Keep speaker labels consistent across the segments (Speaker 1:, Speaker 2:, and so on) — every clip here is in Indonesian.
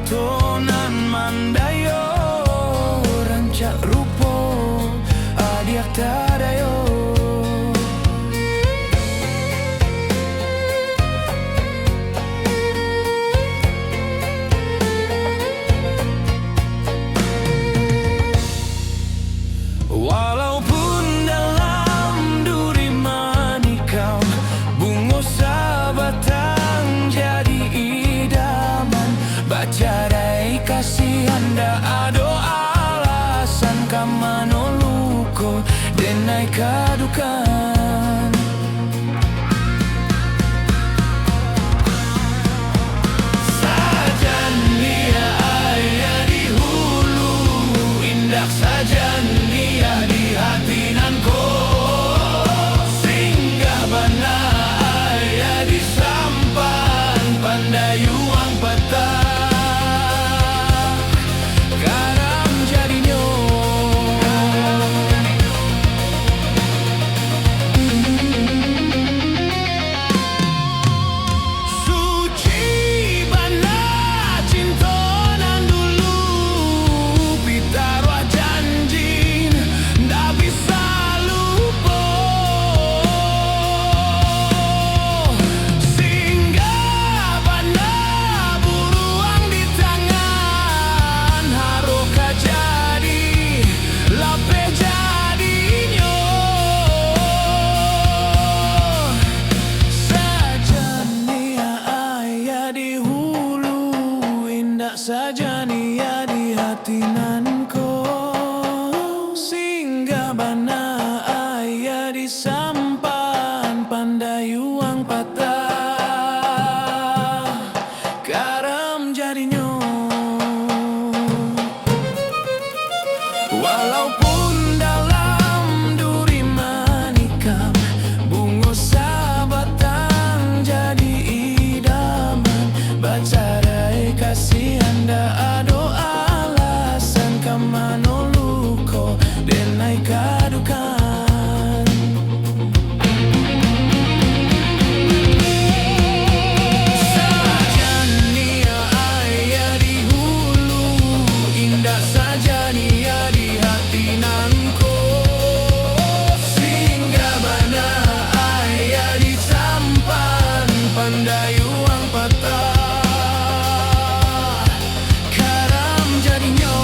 Speaker 1: tonan mandayo rancak rupo adiak tadayo. Walaupun dalam duri manikam bungo sabatang jadi idaman, bacarai kasih anda ado alasan kamanoluko denai kadukan. Sajan dia ayah di hulu, indah sajan dia di hati nanko, singgah bana ayah di sampan pandayuang petang garam jadinya. Suci bana cintonan dulu pitaruah janji ndak bisa lupa, singgah bana buruang di tangan haroka jadi lape jadinya. Saja nia ayah di hulu, indah saja nia di hati nanko, singgah bana ayah di sampan pandayuang patah garam jadinya. Walaupun dalam duri manikam bungo sabatang jadi idaman, bacarai kasih anda ado alasan kamanoluko denai kadukan. Sajan nia ayah di hulu, indah saja nia di hati nanko, singgah bana ayah di sampan pandayuang patah garam jadinya.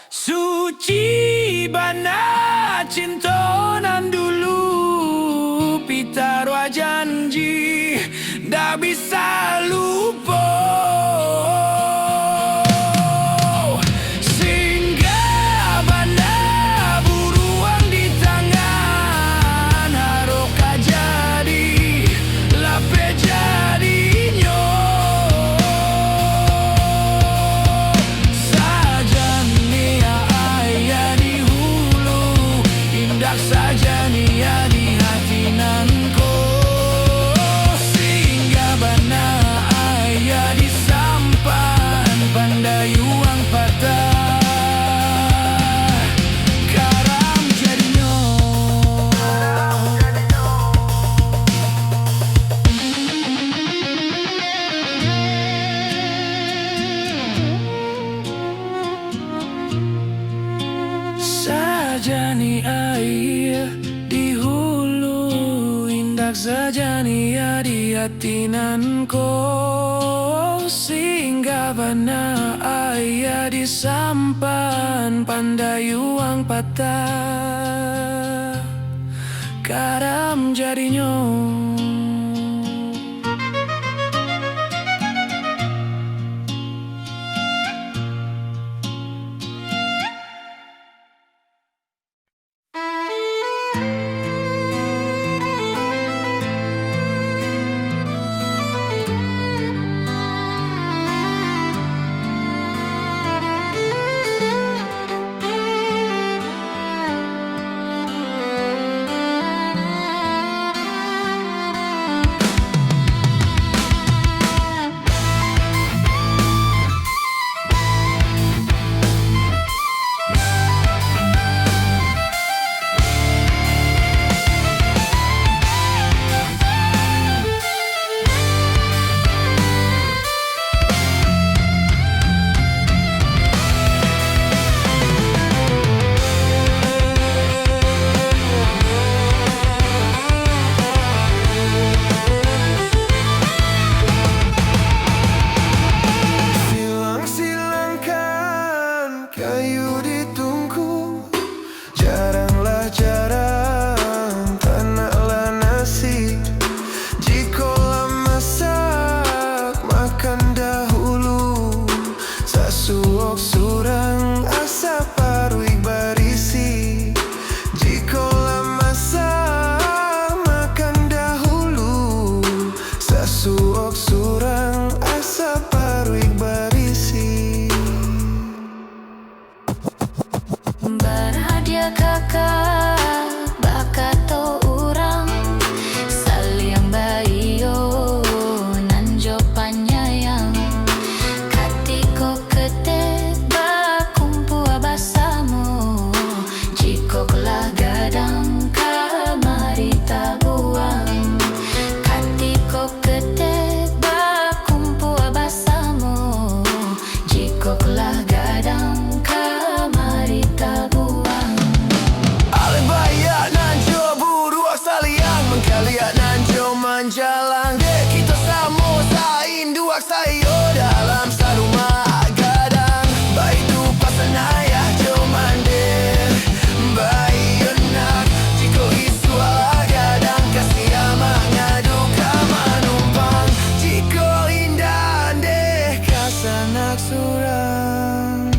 Speaker 1: Suci bana cintonan dulu pitaruah janji ndak bisa lupa, singgah bana buruang di tangan haroka jadi lape jadinya. Sajan nia ayah di hulu, indah saja nia di hati nanko, singgah bana ayah di sampan pandayuang patah garam jadinya. Saja nia ayah di hulu, indah saja nia di hati nanko, singgah bana ayah di sampan pandayuang patah garam jadinya. tuak sayo dalam sarumah gadang. Baik tu pasan ayah jo mandir. Baik enak jika isu ala gadang. Kasih amak ngadu ka manumpang. Jika indah deh kasanak surang.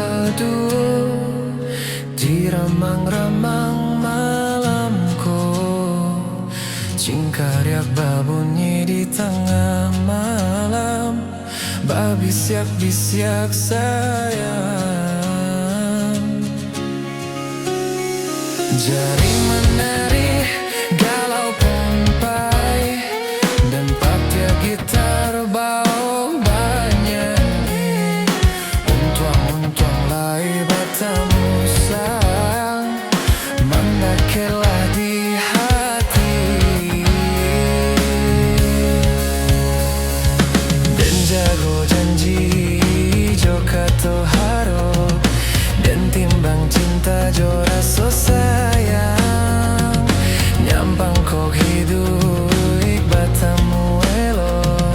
Speaker 1: padu di remang-remang malamku. Cingkariak babunyi di tengah malam, babisiak-bisiak sayang. Jari menari galau pompai, dan patia gitar bau banyanyi. Untuang-untuang lai batamu sayang, mendakelah di hati. Dan jago janji joka to harap, dan timbang cinta jo rasa sayang. Nyampang kok hidup ik batamu elok,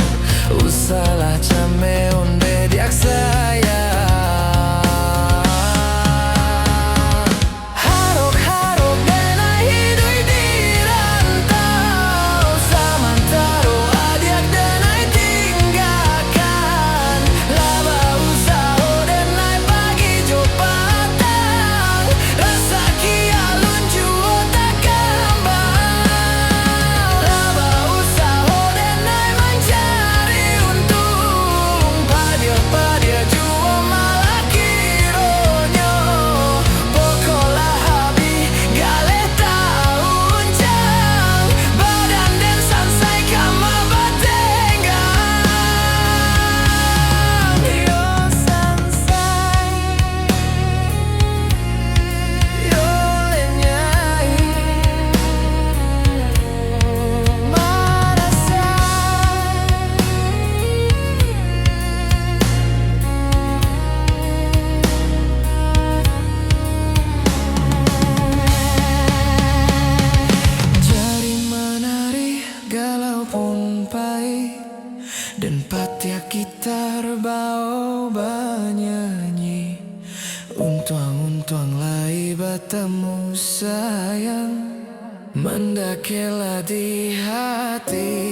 Speaker 1: usalah came onde diak sayang. Harok-harok dena hidup di rantau, samantaro adiak denai tinggalkan. Laba usaho denai pagi jo patang, rasa kia luncu otak kembang. Laba usaho denai mencari untung, padia-padia jua malah kironyo. Pokolah habi gale tahuncang, badan dan sansai kama batenggang. Yo sansai, yo lenyai, jari menari galau pompai, dan patia gitar bau banyanyi. Untuang-untuang lai batamu sayang, mendakelah di hati.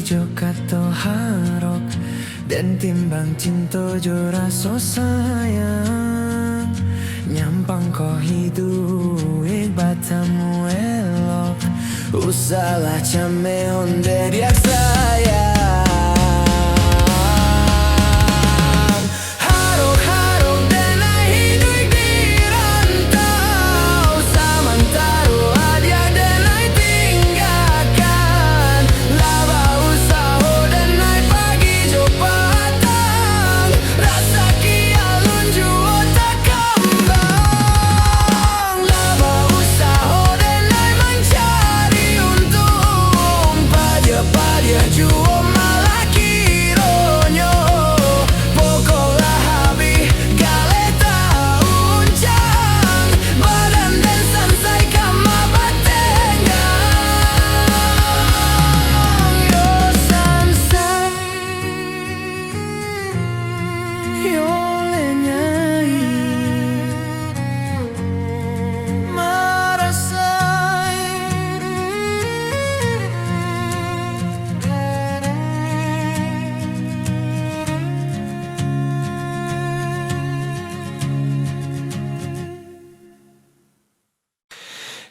Speaker 1: Joka to harok, dan timbang cinta jo rasa sayang. Nyampang ko hidup ik batamu elok, usalah came onde diak sayang. Harok-harok dena hidup di rantau, samantaro adiak denai tinggalkan. Laba usaho denai pagi jo patang, rasa kia lunju otak kembang. Laba usaho denai mencari untung, padia-padia jua malah kironyo. Pokolah habi gale tahuncang, badan dan sansai kama batenggang. Yo sansai, yo lenyai, marasai.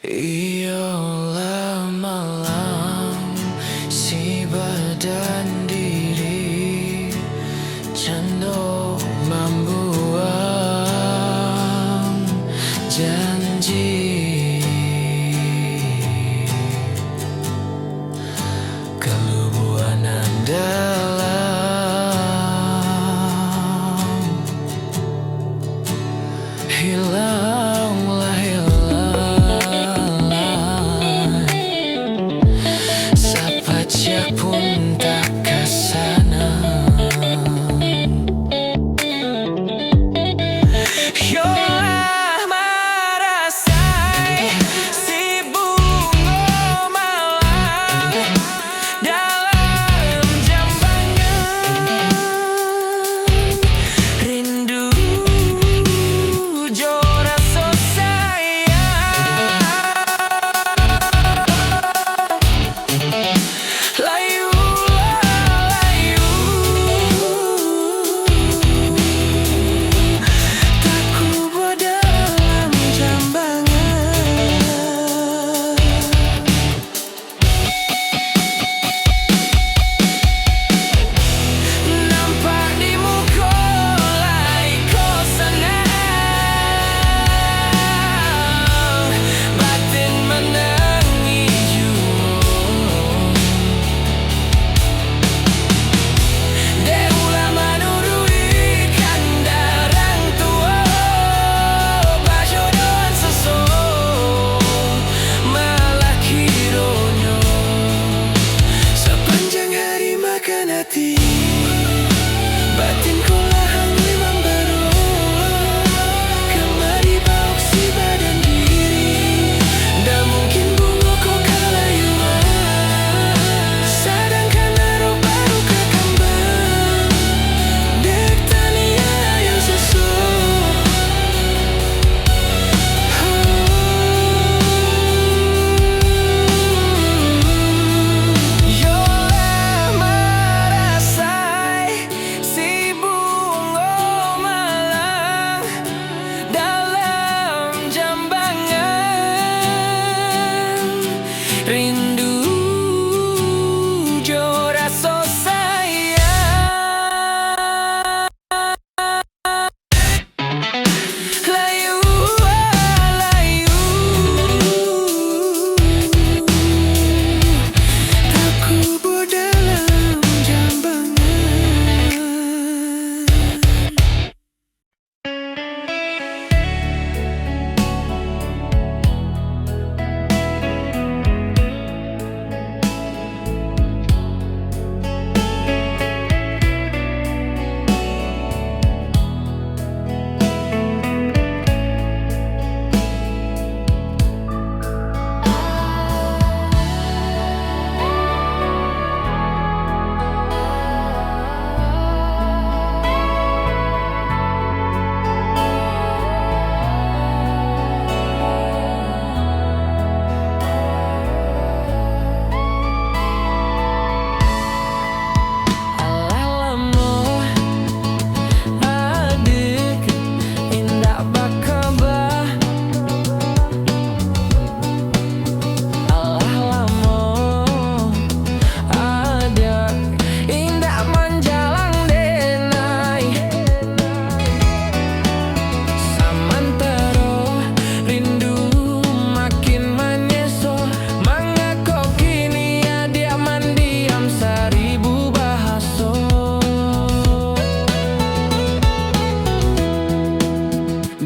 Speaker 1: Iyalah malam si badan diri cando membuat hilang Sapajak pun tak kesana. Yolah merasai si bunga malang dalam jambangan rindu jo rasa sayang. Layu layu tak kubur dalam jambangan. Nampak di muka lai kau senang, batin menangis Dewa menurui kandaran tua, bajodohan sesuatu malah kiranya sepanjang hari makan hati. Batinku lahang memang baru kemari bau si badan diri. Dah mungkin bunga kau kalayuan, sedangkan naruh baru ke kembang. Dek tania yang sesuai. Yolah merasai si bunga malang dalam jambangan rindu jo rasa sayang. Layu layu tak kubur dalam jambangan.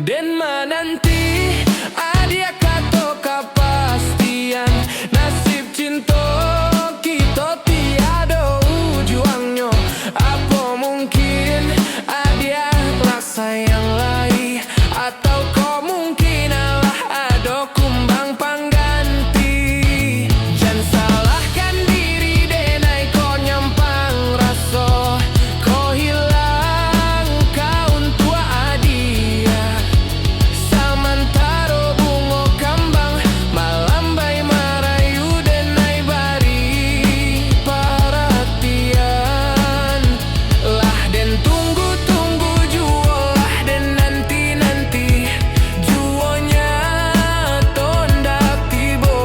Speaker 1: Den menanti adia kato kepastian nasib cinta kita tiada ujungnya. Apa mungkin adia rasa yang lain, atau kau mungkin alah ada kumbang pengganti. Jangan salahkan diri denai kau nyampang rasa kau hilang kaun tua adia. Samantara bunga kembang malambai marayu denai bari perhatian. Lah den tunggu-tunggu jua, lah den nanti-nanti juanya tondak tiba.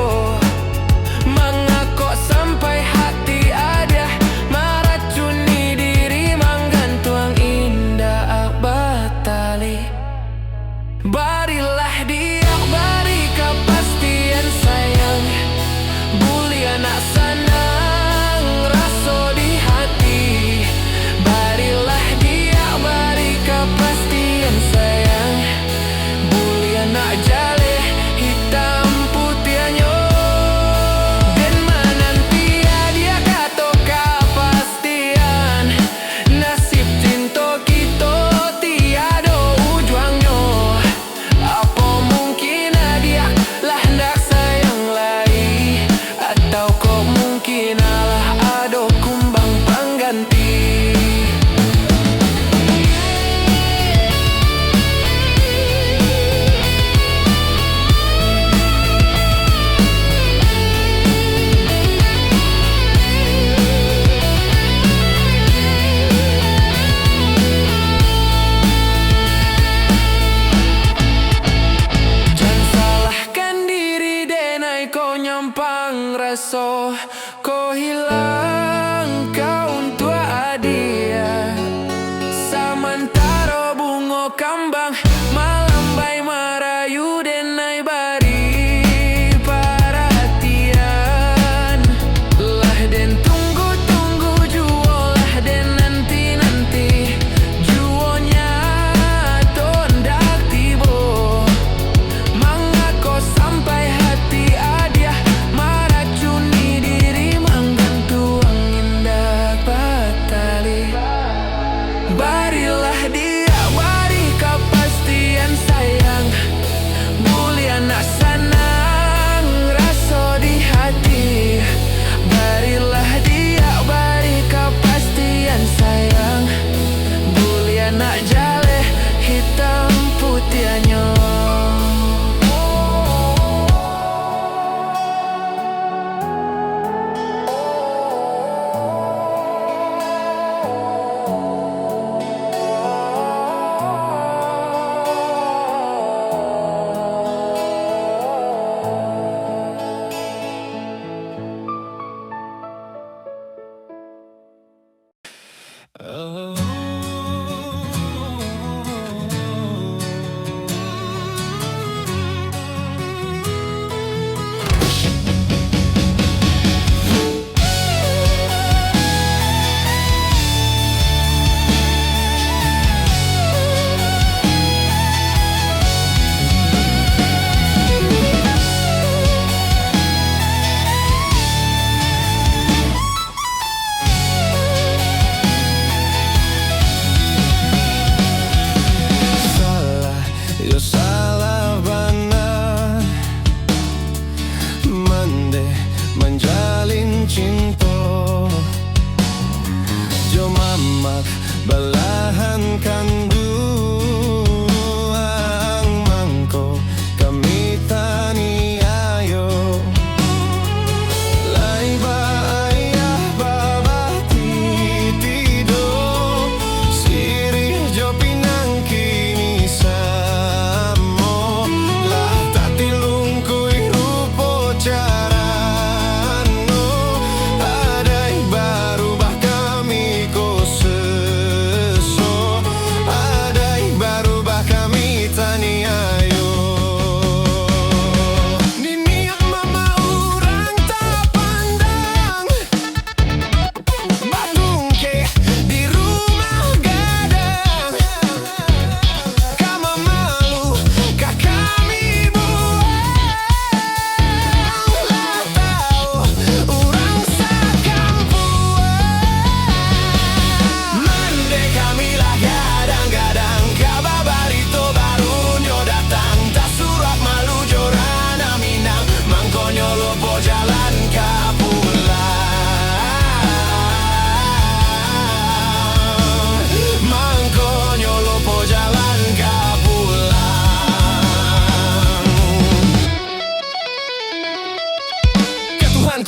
Speaker 1: Mengakok sampai hati ada meracuni diri manggantuang indah batali. Barilah dia bari kepastian sayang, buli anak senang rasa di hati. Barilah dia bari kepastian sayang, so ko hilang kau untuk dia. Samantara bunga kambang malambai marayu denai bari perhatian. Lah den tunggu-tunggu juo, lah den nanti-nanti juonya tondak tibo. Mangako sampai hati adia meracuni diri menggantung indah batali. Barilah dia, bari kepastian sayang, mulia nak senang rasa di hati. Barilah dia, bari kepastian sayang, mulia nak jale hitam putihnya. Salah benar menjalin cinta, jo mamak belahan kanduang mangko kami tani ayo. Lai ba ayah baba titido sirih jo pinang kini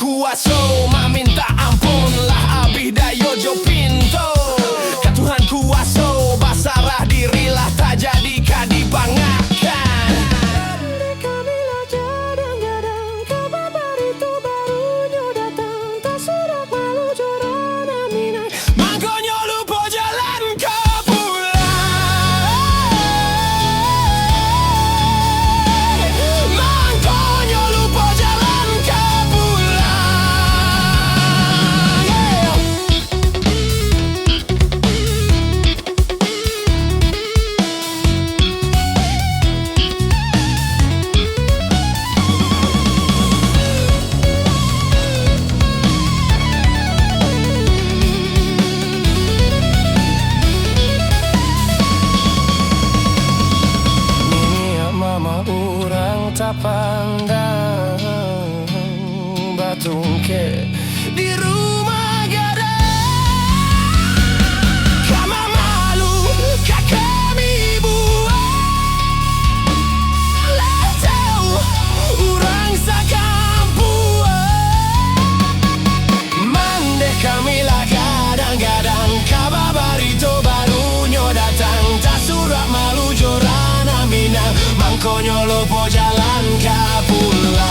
Speaker 1: kuaso maminta ampun lah abih dayo jo pinto. Katuhan kuaso basarah dirilah tak jadi kadi bangakan. Kamilah jadang-jadang kabar itu barunya datang, tak sudah malu jorana minat mangkonyo lupa jalan ke pulang. Mangkonyo lupa jalan ke orang tak pandang batungke di rumah gadang. Kama malu kami buat latau orang sakampung. Mande kami lah kadang-kadang kabar itu barunya datang, tak surat malu jorana minang mangkonyo lopo jalan ke pulang.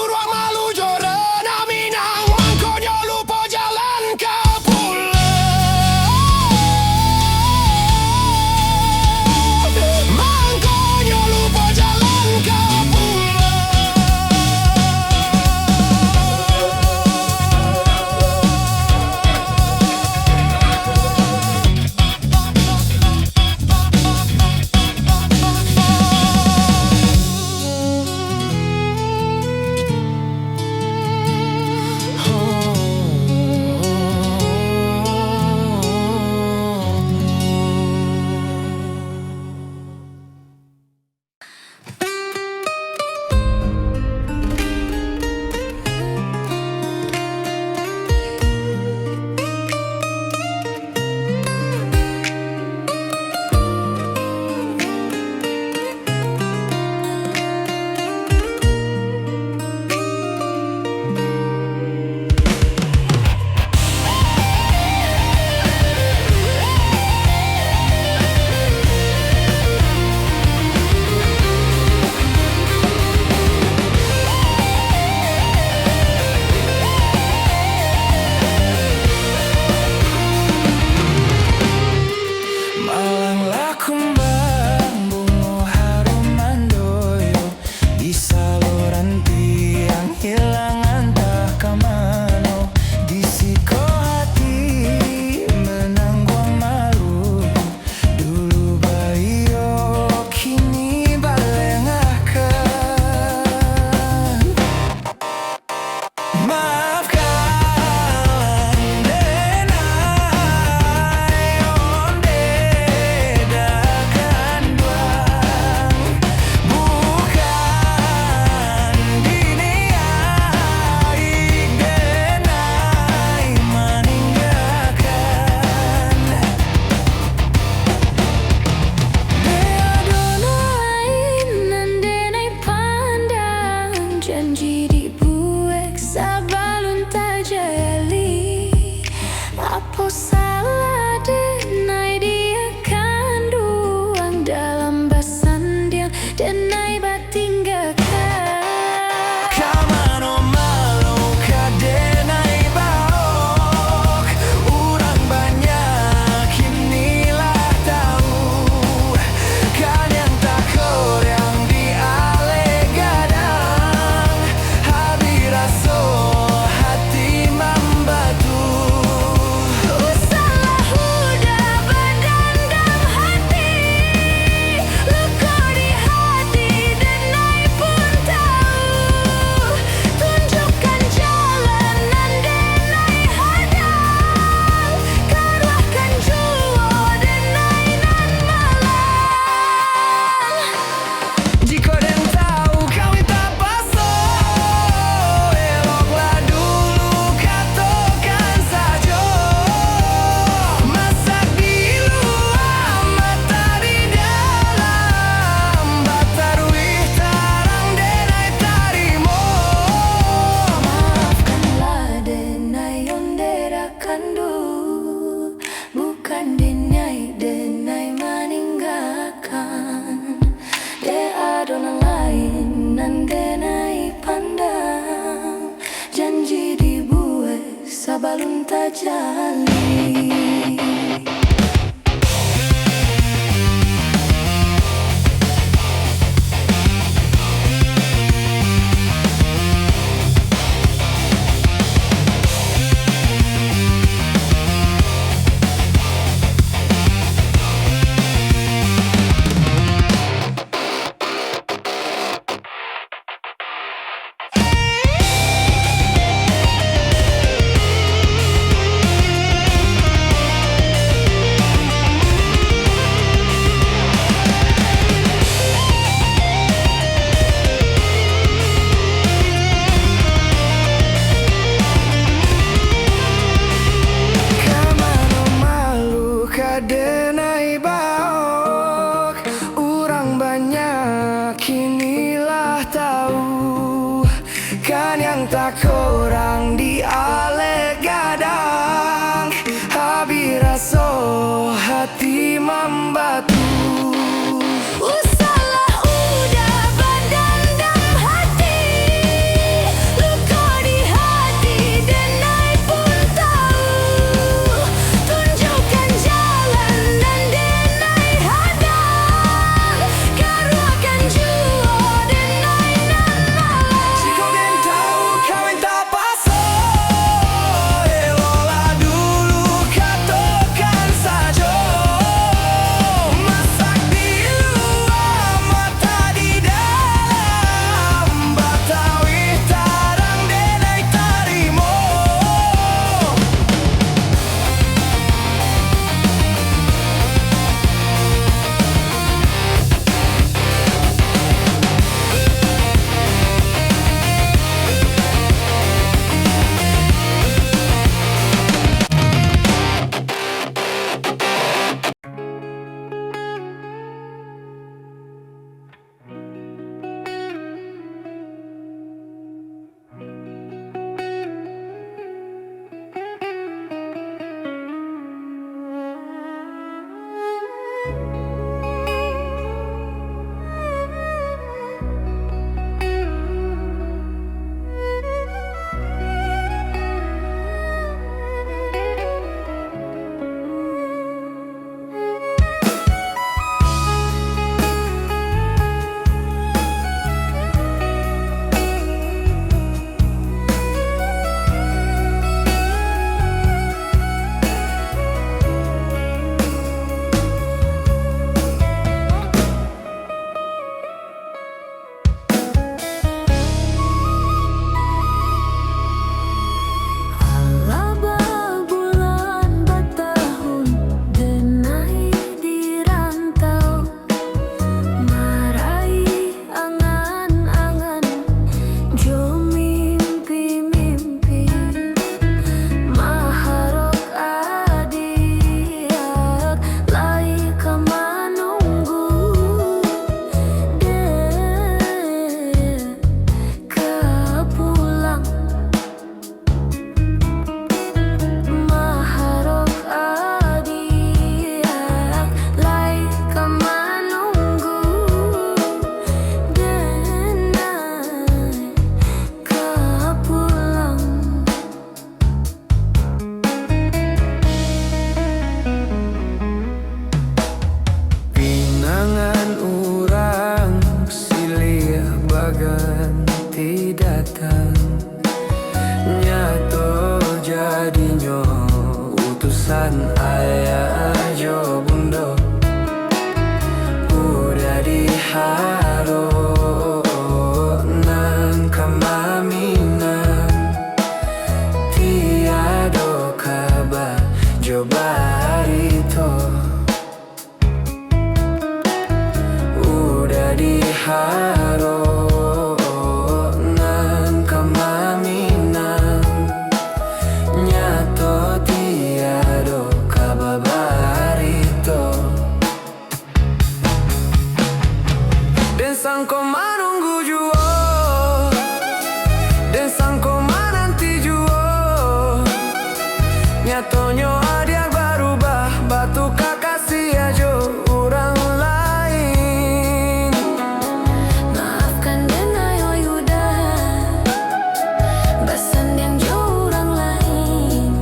Speaker 1: ruang malu jorena minang mangkonyo lupa jalan ke pulau. Mangkonyo lupa jalan ke
Speaker 2: balun tajali. Denai baok, urang banyak inilah tahu, kan yang tak korang di ale gadang, habis raso hati membatu.
Speaker 3: Usalah udah badandam hati,
Speaker 2: Nyato jadinya utusan ayah jo bundo udah diharo nan kamaminan tiado kabar jo barito udah diharo nan kamaminan nyato tiado kabar barito dan sangko manunggu juo dan sangko mananti juo nyatonyo adiak barubah batu kakasih ajo orang lain.
Speaker 3: Maafkan dan ayo yuda basan yang jauh orang lain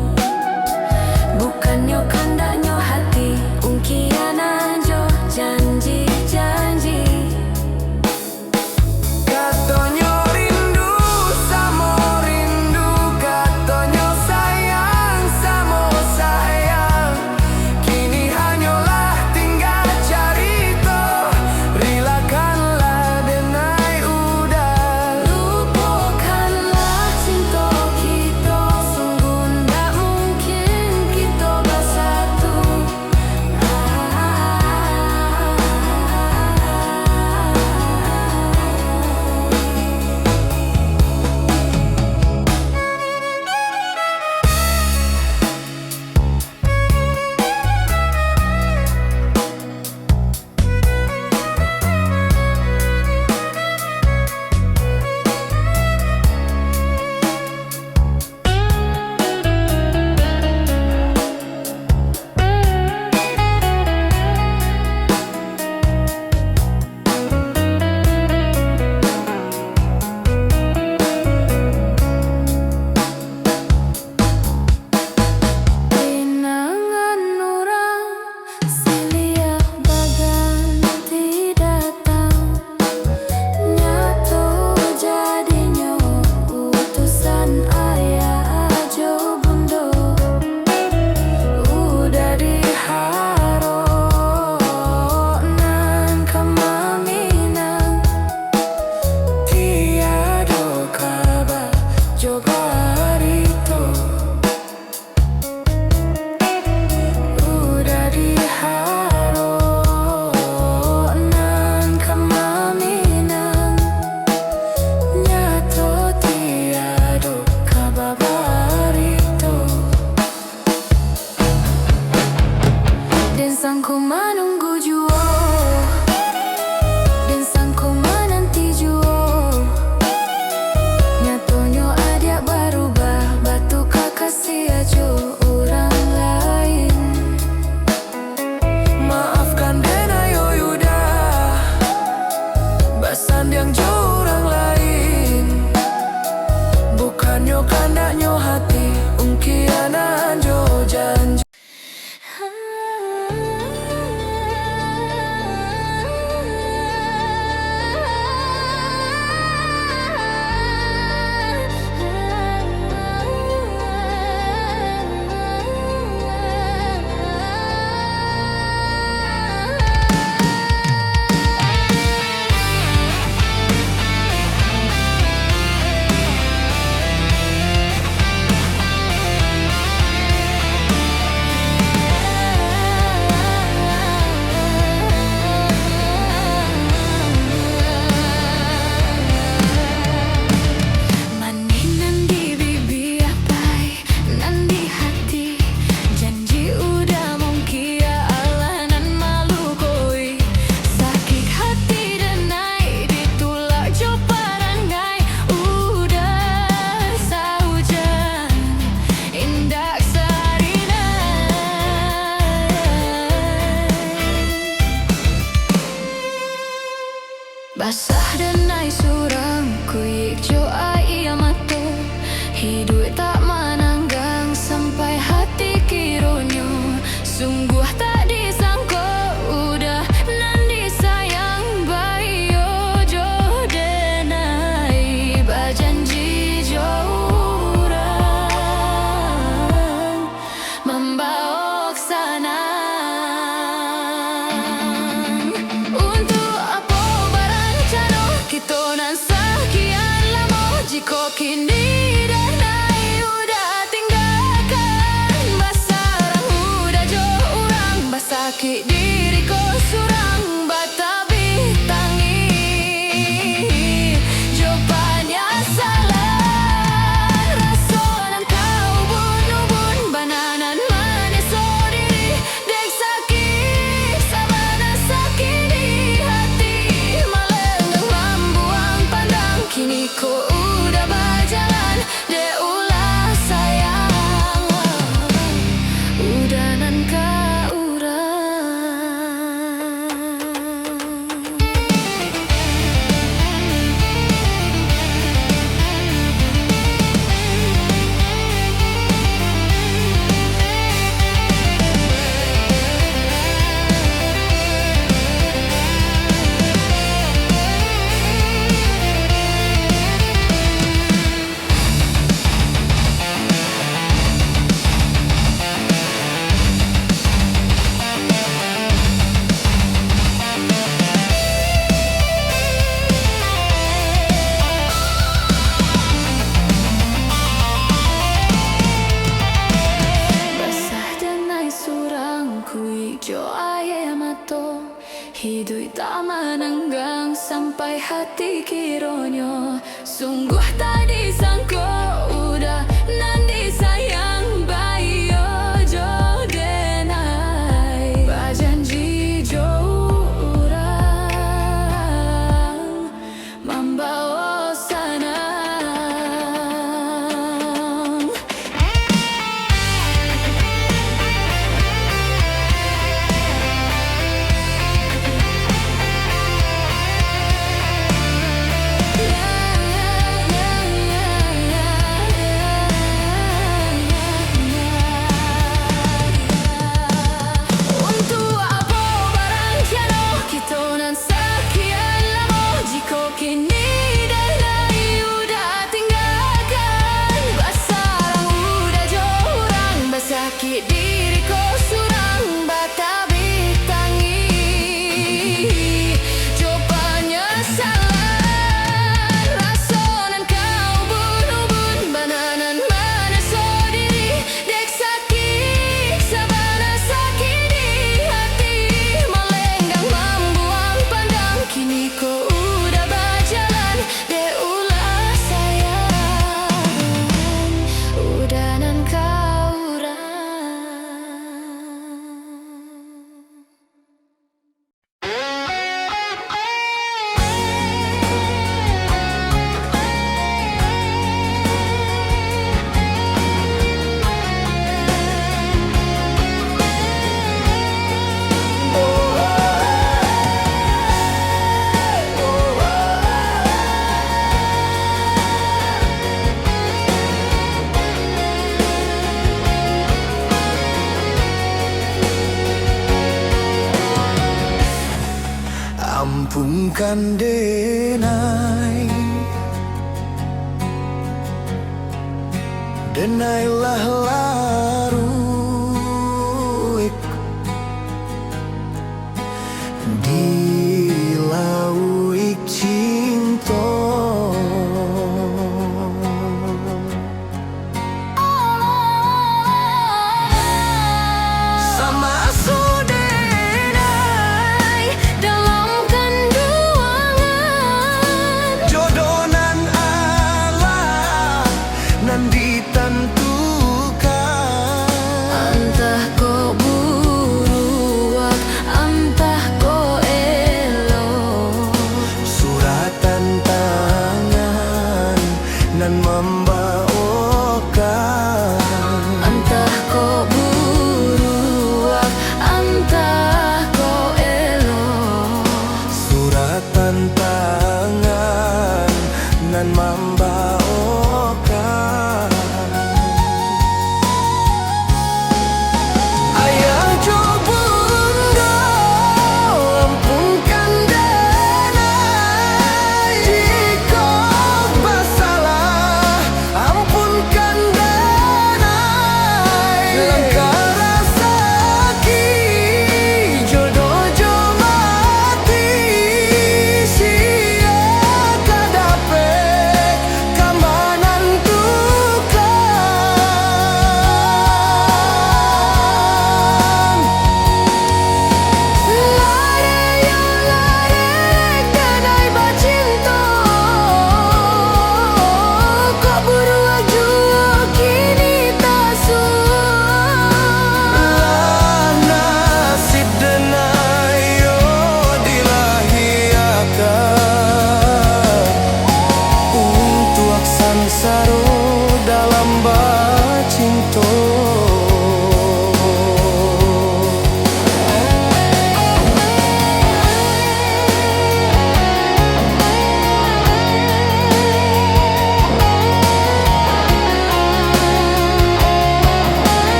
Speaker 3: bukannya kandaknya hati ungkian aja janji-janji.
Speaker 2: Katonyo rindu samo rindu, katonyo sayang samo sayang. Kini hanyalah tinggal carito, rilakanlah denai udah.
Speaker 3: Lupakanlah cinta kita, sungguh ndak mungkin kita bersatu. Pinangan orang silia baganti datang nyato jadinya utusan ayah ajo bundo udah diharo nan kamaminan
Speaker 2: Tiado kabar jo barito
Speaker 3: udah diharo nan kamaminan nyato tiado kabar barito dan sangko manunggu juo dan sangko mananti juo nyatonyo adiak barubah batu kakasih ajo orang lain.
Speaker 2: Maafkan dan ayo yuda basan yang jauh orang lain bukannya kandaknya hati ungkian ajo janji.
Speaker 3: sampai hati kironyo. Sungguh tak disangka udah nanti sayang bayo jodenai. Bajanji jo urang membawa sana. Sakit diriku surang batabi tangi. Coba nyesalan rasonan kau bunuh-bun bananan mana so diri. Dek sakit sabana sakit di hati. Melenggang membuang pandang kini ku udah berjalan. Dek ulah sayang udanan kau.
Speaker 1: Ampunkan denai, denailah laruik di lauik cinta. Sama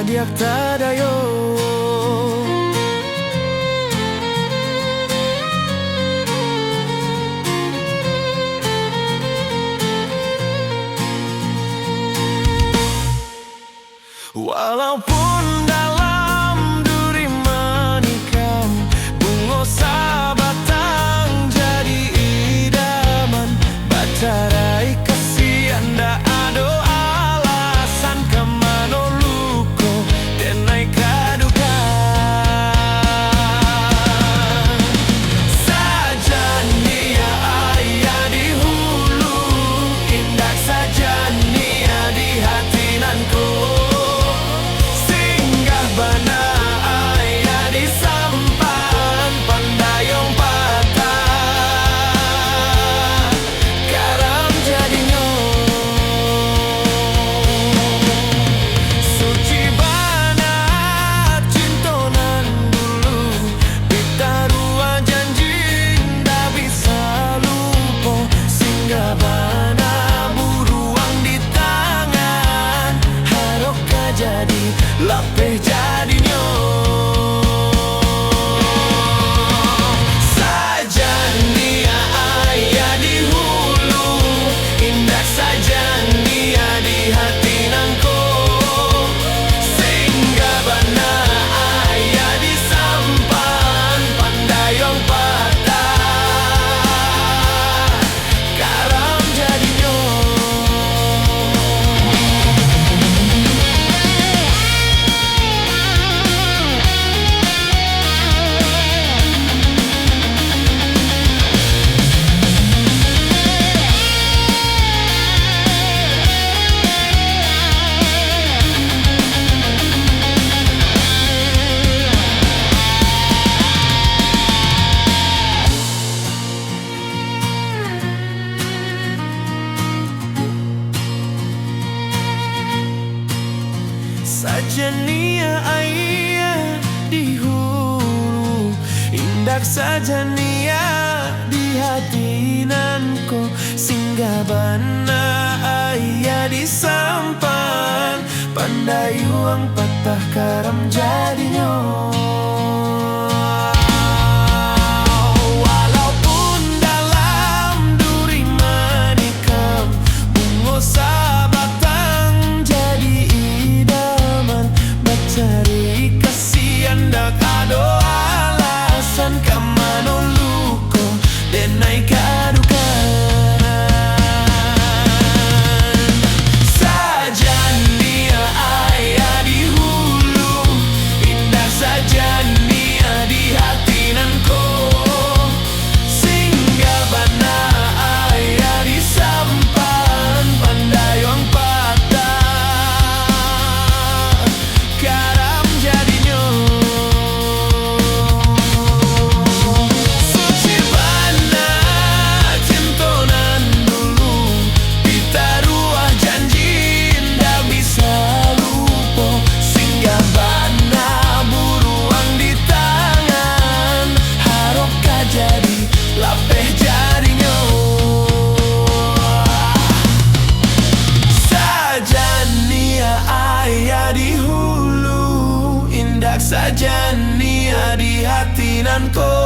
Speaker 1: diak tadayo. Walaupun dalam duri menikam, bungo sabatang jadi idaman. Batarai kasih anda ado alasan kemano luko denai kaduka. Sajania ayah di hulu, indah sajania di hati nanku. Bana ayah di sampan pandayong patah karam jadinya. Suci bana cintonan dulu, bitarua janji ndak bisa lupa. Singgah bana buruang di tangan, haroka jadi lapeh jadinya. Sajania ayah di hulu, indah sajania di hati nangko. Singgah bana ayah di sampan pandayong patah karam jadinya. Sajania ayah di hulu, indah sajania di hati nanko. Singgah bana ayah di sampan pandai uang patah karam jadinya. Walaupun dalam duri menikam, bungo sabatang jadi idaman. Bacari kasih anda ado alasan kemano luko denai kadukan. Sajania ayah di hulu, indah sajania di hati nanko. Singgah bana ayah di sampan pandayong patah karam jadinya. Suci bana cintonan dulu, bitaruah janji ndak bisa lupa. Singgah bana buruang di tangan, haroka jadi lapeh jadinya. Sajania ayah di hulu, indah sajania di hati nanko.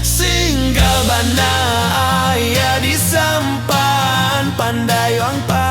Speaker 1: Singgah bana ayah di sampan pandayong patah